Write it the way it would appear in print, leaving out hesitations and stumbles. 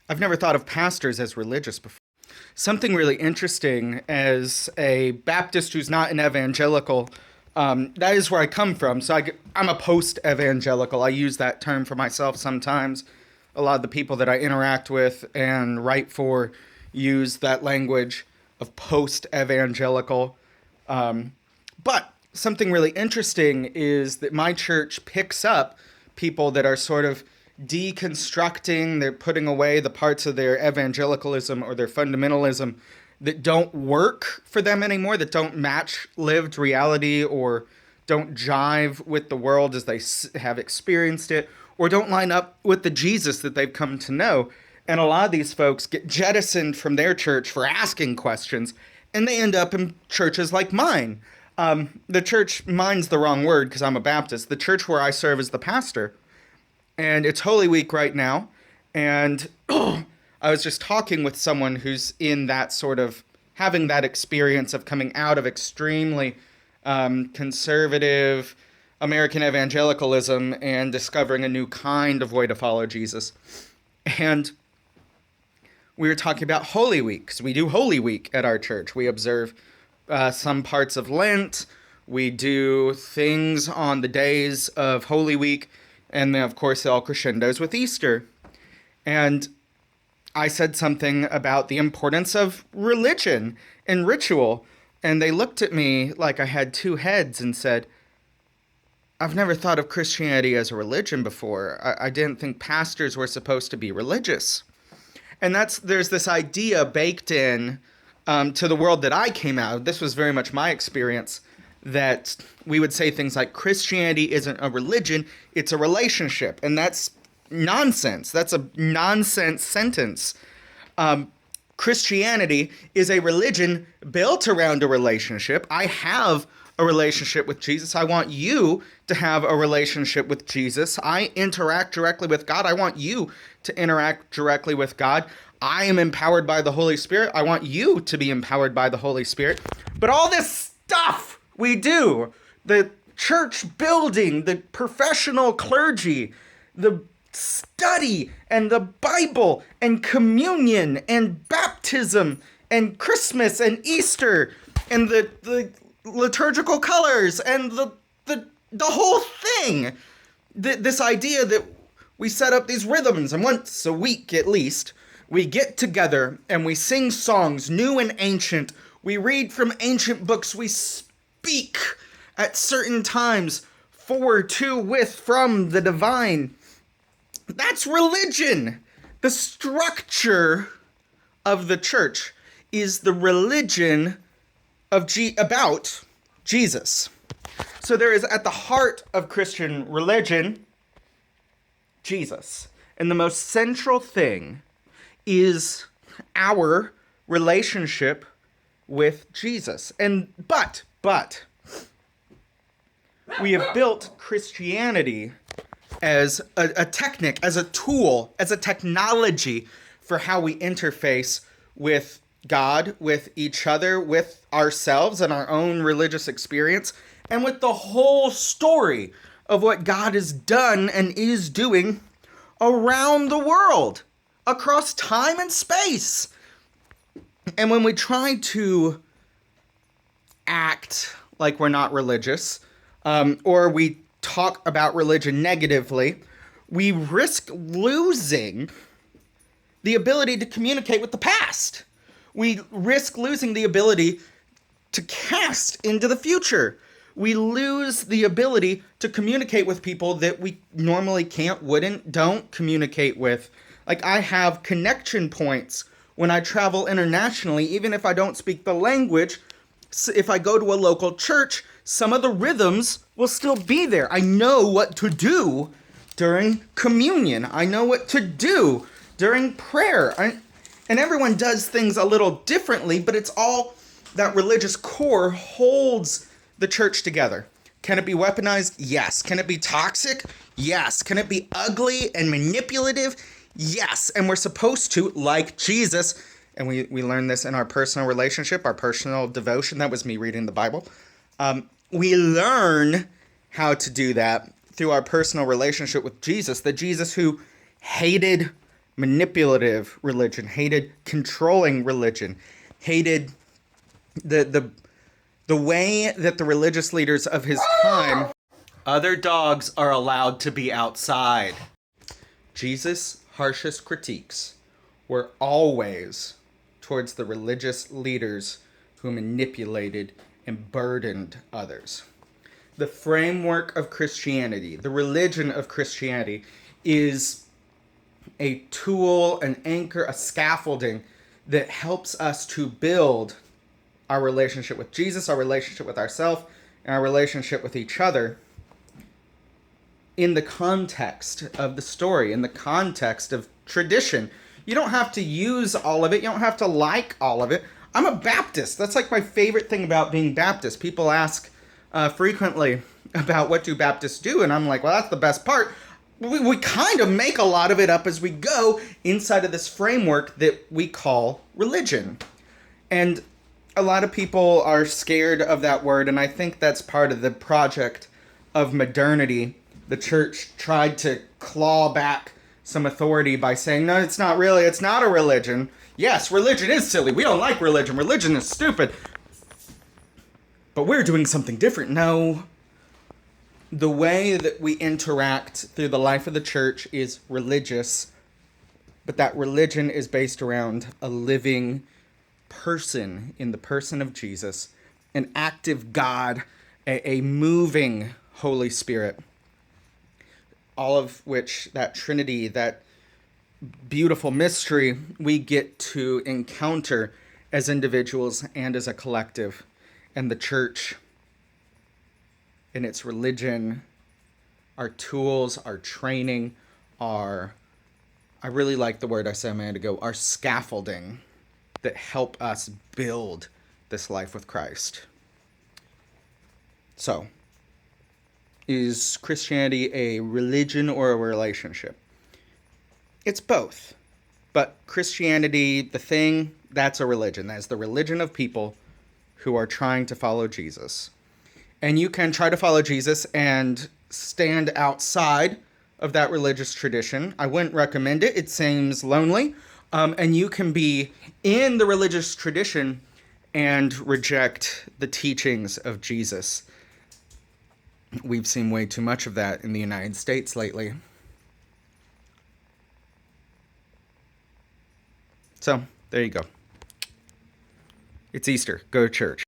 I've never thought of pastors as religious before. Something really interesting as a Baptist who's not an evangelical, that is where I come from. So I'm a post-evangelical. I use that term for myself sometimes. A lot of the people that I interact with and write for use that language of post-evangelical. But something really interesting is that my church picks up people that are sort of deconstructing, they're putting away the parts of their evangelicalism or their fundamentalism that don't work for them anymore, that don't match lived reality or don't jive with the world as they have experienced it, or don't line up with the Jesus that they've come to know. And a lot of these folks get jettisoned from their church for asking questions, and they end up in churches like mine. The church, mine's the wrong word because I'm a Baptist. The church where I serve as the pastor, and it's Holy Week right now, and I was just talking with someone who's in that sort of, having that experience of coming out of extremely conservative American evangelicalism and discovering a new kind of way to follow Jesus. And we were talking about Holy Week, because we do Holy Week at our church. We observe some parts of Lent. We do things on the days of Holy Week. And then, of course, it all crescendos with Easter. And I said something about the importance of religion and ritual. And they looked at me like I had two heads and said, I've never thought of Christianity as a religion before. I didn't think pastors were supposed to be religious. And there's this idea baked in to the world that I came out of. This was very much my experience, that we would say things like Christianity isn't a religion, it's a relationship. And that's nonsense. That's a nonsense sentence. Christianity is a religion built around a relationship. I have a relationship with Jesus. I want you to have a relationship with Jesus. I interact directly with God. I want you to interact directly with God. I am empowered by the Holy Spirit. I want you to be empowered by the Holy Spirit. But all this stuff we do, the church building, the professional clergy, the study and the Bible and communion and baptism and Christmas and Easter and the liturgical colors and the whole thing. This idea that we set up these rhythms, and once a week at least, we get together and we sing songs, new and ancient. We read from ancient books. We speak at certain times for, to, with, from the divine. That's religion. The structure of the church is the religion of about Jesus. So there is at the heart of Christian religion, Jesus. And the most central thing is our relationship with Jesus. But we have built Christianity as a technique, as a tool, as a technology for how we interface with God, with each other, with ourselves and our own religious experience, and with the whole story of what God has done and is doing around the world, across time and space. And when we try to act like we're not religious, or we talk about religion negatively, we risk losing the ability to communicate with the past. We risk losing the ability to cast into the future. We lose the ability to communicate with people that we normally can't, wouldn't, don't communicate with. Like, I have connection points when I travel internationally, even if I don't speak the language. So if I go to a local church, some of the rhythms will still be there. I know what to do during communion. I know what to do during prayer. And everyone does things a little differently, but it's all that religious core holds the church together. Can it be weaponized? Yes. Can it be toxic? Yes. Can it be ugly and manipulative? Yes. And we're supposed to, like Jesus, and we learn this in our personal relationship, our personal devotion. That was me reading the Bible. We learn how to do that through our personal relationship with Jesus, the Jesus who hated manipulative religion, hated controlling religion, hated the way that the religious leaders of his time. Other dogs are allowed to be outside. Jesus' harshest critiques were always towards the religious leaders who manipulated and burdened others. The framework of Christianity, the religion of Christianity, is a tool, an anchor, a scaffolding that helps us to build our relationship with Jesus, our relationship with ourselves, and our relationship with each other in the context of the story, in the context of tradition. You don't have to use all of it. You don't have to like all of it. I'm a Baptist. That's like my favorite thing about being Baptist. People ask frequently about what do Baptists do, and I'm like, well, that's the best part. We kind of make a lot of it up as we go inside of this framework that we call religion. And a lot of people are scared of that word, and I think that's part of the project of modernity. The church tried to claw back some authority by saying, no, it's not a religion. Yes, religion is silly. We don't like religion. Religion is stupid. But we're doing something different. No. The way that we interact through the life of the church is religious, but that religion is based around a living person in the person of Jesus, an active God, a moving Holy Spirit. All of which, that Trinity, that beautiful mystery, we get to encounter as individuals and as a collective. And the church, in its religion, our tools, our training, I really like the word I said a minute ago, our scaffolding that help us build this life with Christ. So, is Christianity a religion or a relationship? It's both. But Christianity, the thing, that's a religion. That's the religion of people who are trying to follow Jesus. And you can try to follow Jesus and stand outside of that religious tradition. I wouldn't recommend it. It seems lonely. And you can be in the religious tradition and reject the teachings of Jesus. We've seen way too much of that in the United States lately. So, there you go. It's Easter. Go to church.